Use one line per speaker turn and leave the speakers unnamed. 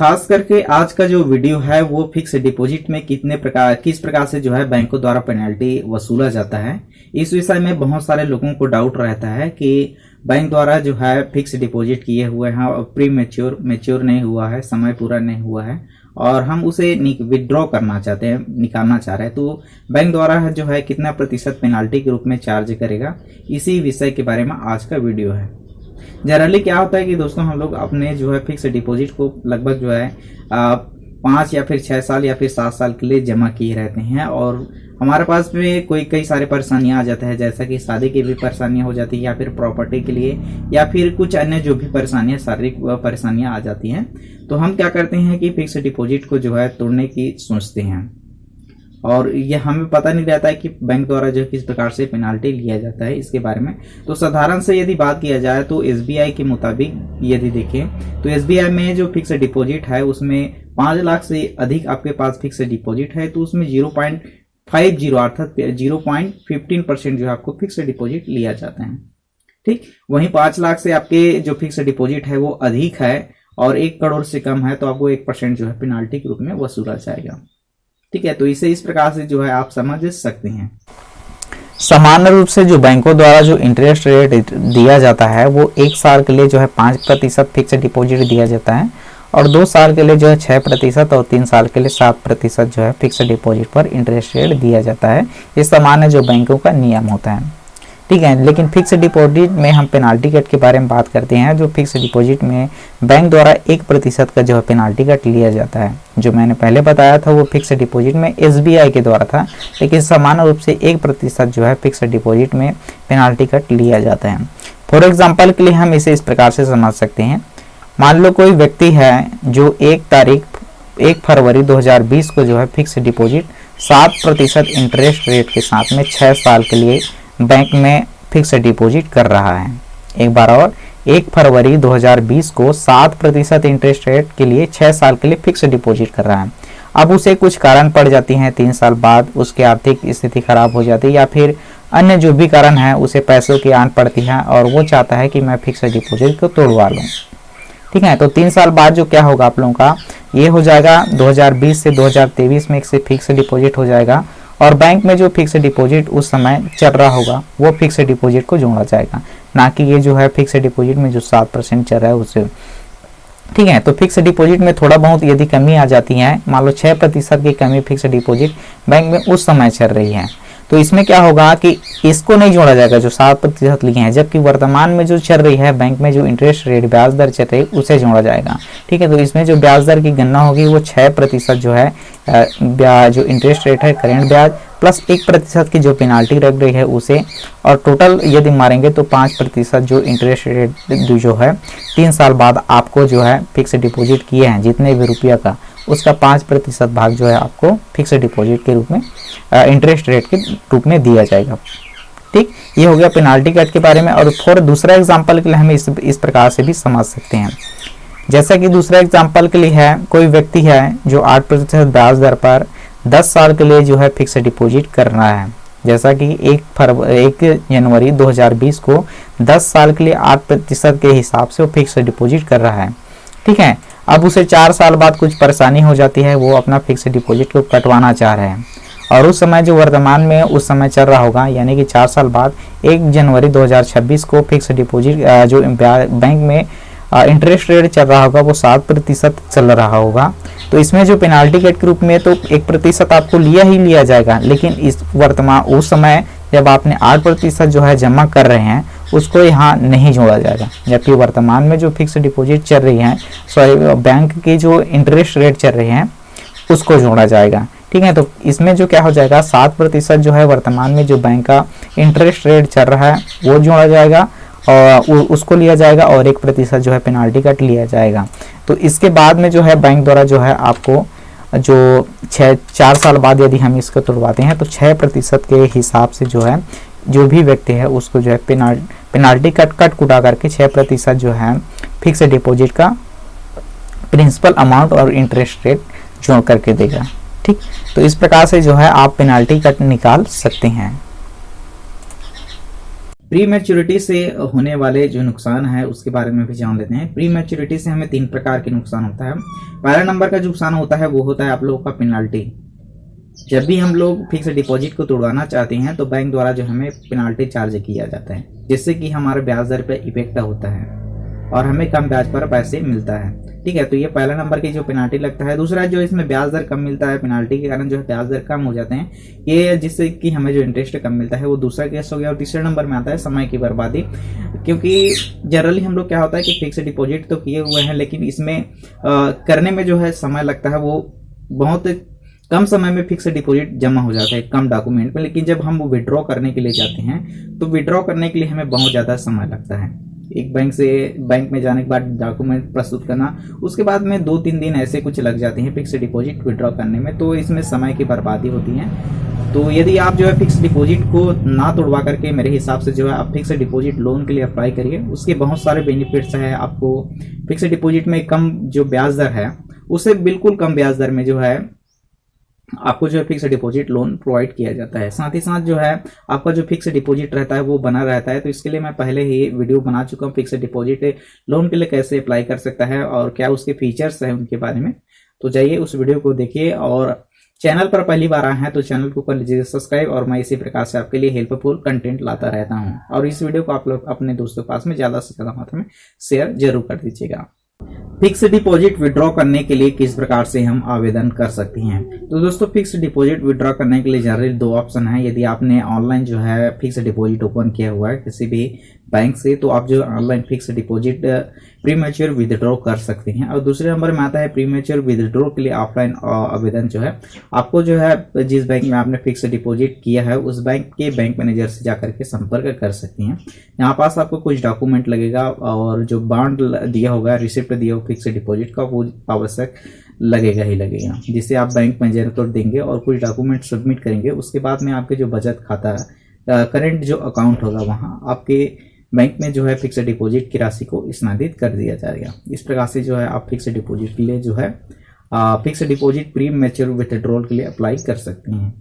खास करके आज का जो वीडियो है वो फिक्स डिपॉजिट में किस प्रकार से जो है बैंकों द्वारा पेनल्टी वसूला जाता है, इस विषय में बहुत सारे लोगों को डाउट रहता है कि बैंक द्वारा जो है फिक्स डिपॉजिट किए हुए हैं और प्री मैच्योर नहीं हुआ है, समय पूरा नहीं हुआ है और हम उसे विड्रॉ करना चाहते हैं, निकालना चाह रहे हैं, तो बैंक द्वारा जो है कितना प्रतिशत पेनाल्टी के रूप में चार्ज करेगा, इसी विषय के बारे में आज का वीडियो है। जनरली क्या होता है कि दोस्तों हम लोग अपने जो है फिक्स डिपॉजिट को लगभग जो है 5 या फिर 6 साल या फिर 7 साल के लिए जमा किए रहते हैं और हमारे पास में कई सारे परेशानियां आ जाता है, जैसा कि शादी की भी परेशानियां हो जाती है या फिर प्रॉपर्टी के लिए या फिर कुछ अन्य जो भी परेशानियां, शारीरिक परेशानियां आ जाती हैं, तो हम क्या करते हैं कि फिक्स डिपॉजिट को जो है तोड़ने की सोचते हैं और ये हमें पता नहीं रहता है कि बैंक द्वारा जो किस प्रकार से पेनाल्टी लिया जाता है इसके बारे में। तो साधारण से यदि बात किया जाए तो एसबीआई के मुताबिक यदि देखें तो एसबीआई में जो फिक्स डिपॉजिट है उसमें 5 लाख से अधिक आपके पास फिक्स डिपॉजिट है तो उसमें 0.50 अर्थात 0.15% जो है आपको फिक्स डिपॉजिट लिया जाता है। ठीक, वहीं 5 लाख से आपके जो फिक्स डिपॉजिट है वो अधिक है और 1 करोड़ से कम है तो आपको 1% जो है पेनाल्टी के रूप में वसूला जाएगा। ठीक है, तो इसे इस प्रकार से जो है आप समझ सकते हैं।
सामान्य रूप से जो बैंकों द्वारा जो इंटरेस्ट रेट दिया जाता है वो 1 साल के लिए जो है 5% फिक्स डिपॉजिट दिया जाता है और 2 साल के लिए जो है 6% और 3 साल के लिए 7% जो है फिक्स डिपॉजिट पर इंटरेस्ट रेट दिया जाता है। ये सामान्य जो बैंकों का नियम होता है। ठीक है, लेकिन फिक्स डिपॉजिट में हम पेनाल्टी कट के बारे में बात करते हैं। जो फिक्स डिपॉजिट में बैंक द्वारा 1% का जो है पेनाल्टी कट लिया जाता है, जो मैंने पहले बताया था वो फिक्स डिपॉजिट में एसबीआई के द्वारा था, लेकिन सामान्य रूप से 1% जो है फिक्स डिपॉजिट में पेनाल्टी कट लिया जाता है। फॉर एग्जाम्पल के लिए हम इसे इस प्रकार से समझ सकते हैं। मान लो कोई व्यक्ति है जो 1 फरवरी 2020 को जो है फिक्स डिपॉजिट 7% इंटरेस्ट रेट के साथ में 6 साल के लिए बैंक में फिक्स डिपॉजिट कर रहा है। एक बार और, 1 फरवरी 2020 को 7% इंटरेस्ट रेट के लिए 6 साल के लिए फिक्स डिपॉजिट कर रहा है। अब उसे कुछ कारण पड़ जाती हैं, 3 साल बाद उसकी आर्थिक स्थिति खराब हो जाती है या फिर अन्य जो भी कारण है उसे पैसों की आन पड़ती है और वो चाहता है कि मैं फिक्स डिपॉजिट को तोड़वा लूँ। ठीक है, तो 3 साल बाद जो क्या होगा आप लोगों का, ये हो जाएगा 2020 से 2023 में एक से फिक्स डिपॉजिट हो जाएगा और बैंक में जो फिक्स डिपॉजिट उस समय चल रहा होगा वो फिक्स डिपॉजिट को जोड़ा जाएगा, ना कि ये जो है फिक्स डिपॉजिट में जो 7% चल रहा है उससे। ठीक है, तो फिक्स डिपॉजिट में थोड़ा बहुत यदि कमी आ जाती है, मान लो 6% की कमी फिक्स डिपॉजिट बैंक में उस समय चल रही है, तो इसमें क्या होगा कि इसको नहीं जोड़ा जाएगा जो 7% लिए हैं, जबकि वर्तमान में जो चल रही है बैंक में जो इंटरेस्ट रेट ब्याज दर चल रही है उसे जोड़ा जाएगा। ठीक है, तो इसमें जो ब्याज दर की गणना होगी वो 6% जो है जो इंटरेस्ट रेट है करेंट ब्याज प्लस 1% की जो पेनाल्टी रख रही है उसे, और टोटल यदि मारेंगे तो 5% जो इंटरेस्ट रेट जो है 3 साल बाद आपको जो है फिक्स डिपॉजिट किए हैं जितने भी रुपया का, उसका 5% भाग जो है आपको फिक्स डिपॉजिट के रूप में इंटरेस्ट रेट के रूप में दिया जाएगा। ठीक, ये हो गया पेनाल्टी कट के बारे में। और फॉर दूसरा एग्जांपल के लिए हम इस प्रकार से भी समझ सकते हैं। जैसा कि दूसरा एग्जांपल के लिए है, कोई व्यक्ति है जो 8% ब्याज दर पर 10 साल के लिए जो है फिक्स डिपॉजिट कर रहा है। जैसा कि 1 जनवरी 2020 को 10 साल के लिए 8% के हिसाब से वो फिक्स डिपॉजिट कर रहा है। ठीक है, अब उसे 4 साल बाद कुछ परेशानी हो जाती है, वो अपना फिक्स डिपॉजिट को कटवाना चाह रहे हैं और उस समय जो वर्तमान में उस समय चल रहा होगा, यानी कि 4 साल बाद 1 जनवरी 2026 को फिक्स डिपॉजिट जो बैंक में इंटरेस्ट रेट चल रहा होगा वो 7% चल रहा होगा। तो इसमें जो पेनाल्टी कट के रूप में तो 1% आपको लिया जाएगा, लेकिन इस वर्तमान उस समय जब आपने 8% जो है जमा कर रहे हैं उसको यहाँ नहीं जोड़ा जाएगा, जबकि वर्तमान में जो फिक्स डिपॉजिट चल रही है, सॉरी बैंक की जो इंटरेस्ट रेट चल रही है उसको जोड़ा जाएगा। ठीक है, तो इसमें जो क्या हो जाएगा 7% जो है वर्तमान में जो बैंक का इंटरेस्ट रेट चल रहा है वो जोड़ा जाएगा और उसको लिया जाएगा और 1% जो है पेनाल्टी कट लिया जाएगा। तो इसके बाद में जो है बैंक द्वारा जो है आपको जो 4 साल बाद यदि हम इसको तोड़वाते हैं तो 6% के हिसाब से जो है जो भी व्यक्ति है उसको जो है पेनाल्टी कट कुटा करके 6% जो है फिक्स डिपॉजिट का प्रिंसिपल अमाउंट और इंटरेस्ट रेट जोड़ करके देगा। ठीक, तो इस प्रकार से जो है आप पेनाल्टी कट निकाल सकते हैं।
प्री मैच्योरिटी से होने वाले जो नुकसान है उसके बारे में भी जान लेते हैं। प्री मैच्योरिटी से हमें 3 प्रकार के नुकसान होता है। पहला नंबर का जो नुकसान होता है वो होता है आप लोगों का पेनाल्टी। जब भी हम लोग फिक्स डिपॉजिट को तोड़वाना चाहते हैं तो बैंक द्वारा जो हमें पेनाल्टी चार्ज किया जाता है, जिससे कि हमारे ब्याज दर पर इफेक्ट होता है और हमें कम ब्याज पर पैसे मिलता है। ठीक है, तो ये पहला नंबर की जो पेनाल्टी लगता है। दूसरा जो इसमें ब्याज दर कम मिलता है, पेनाल्टी के कारण जो है ब्याज दर कम हो जाते हैं, ये जिससे कि हमें जो इंटरेस्ट कम मिलता है वो दूसरा केस हो गया। और तीसरे नंबर में आता है समय की बर्बादी, क्योंकि जनरली हम लोग क्या होता है कि फिक्स डिपॉजिट तो किए हुए हैं लेकिन इसमें करने में जो है समय लगता है, वो बहुत कम समय में फिक्स डिपॉजिट जमा हो जाता है कम डॉक्यूमेंट में। लेकिन जब हम विड्रॉ करने के लिए जाते हैं तो विड्रॉ करने के लिए हमें बहुत ज्यादा समय लगता है। एक बैंक से बैंक में जाने के बाद डॉक्यूमेंट प्रस्तुत करना, उसके बाद में 2-3 दिन ऐसे कुछ लग जाते हैं फिक्स डिपॉजिट विड्रॉ करने में, तो इसमें समय की बर्बादी होती है। तो यदि आप जो है फिक्स डिपॉजिट को ना तोड़वा करके मेरे हिसाब से जो है आप फिक्स डिपॉजिट लोन के लिए अप्लाई करिए। उसके बहुत सारे बेनिफिट्स हैं। आपको फिक्स डिपॉजिट में कम जो ब्याज दर है उससे बिल्कुल कम ब्याज दर में जो है आपको जो है फिक्स डिपॉजिट लोन प्रोवाइड किया जाता है। साथ ही साथ जो है आपका जो फिक्स डिपॉजिट रहता है वो बना रहता है। तो इसके लिए मैं पहले ही वीडियो बना चुका हूँ फिक्स डिपॉजिट लोन के लिए कैसे अप्लाई कर सकता है और क्या उसके फीचर्स हैं उनके बारे में। तो जाइए उस वीडियो को देखिए, और चैनल पर पहली बार आए हैं तो चैनल को कर लीजिए सब्सक्राइब, और मैं इसी प्रकार से आपके लिए हेल्पफुल कंटेंट लाता रहता हूँ। और इस वीडियो को आप लोग अपने दोस्तों के पास में ज्यादा से ज्यादा मात्रा में शेयर जरूर कर दीजिएगा। फिक्स डिपॉजिट विड्रॉ करने के लिए किस प्रकार से हम आवेदन कर सकते हैं? तो दोस्तों फिक्स डिपॉजिट विड्रॉ करने के लिए जनरली 2 ऑप्शन है। यदि आपने ऑनलाइन जो है फिक्स डिपॉजिट ओपन किया हुआ है किसी भी बैंक से, तो आप जो online fix deposit pre mature withdraw कर सकते हैं। और दूसरे नंबर में आता है प्री मैच्योर विदड्रॉ के लिए ऑफलाइन आवेदन जो है आपको जो है जिस बैंक में आपने फिक्स डिपॉजिट किया है उस बैंक के बैंक मैनेजर से जाकर के संपर्क कर सकते हैं। यहाँ पास आपको कुछ डॉक्यूमेंट लगेगा और जो बॉन्ड दिया होगा, रिसिप्ट दिया होगा फिक्स डिपॉजिट का, वो आवश्यक लगेगा ही लगेगा, जिसे आप बैंक मैनेजर को देंगे और कुछ डॉक्यूमेंट सबमिट करेंगे। उसके बाद में आपके जो बचत खाता करंट जो अकाउंट होगा वहाँ आपके बैंक में जो है फिक्स डिपॉजिट की राशि को स्नादित कर दिया जाएगा। इस प्रकार से जो है आप फिक्स डिपॉजिट के लिए जो है fix deposit pre mature withdrawal के लिए अप्लाई कर सकते हैं।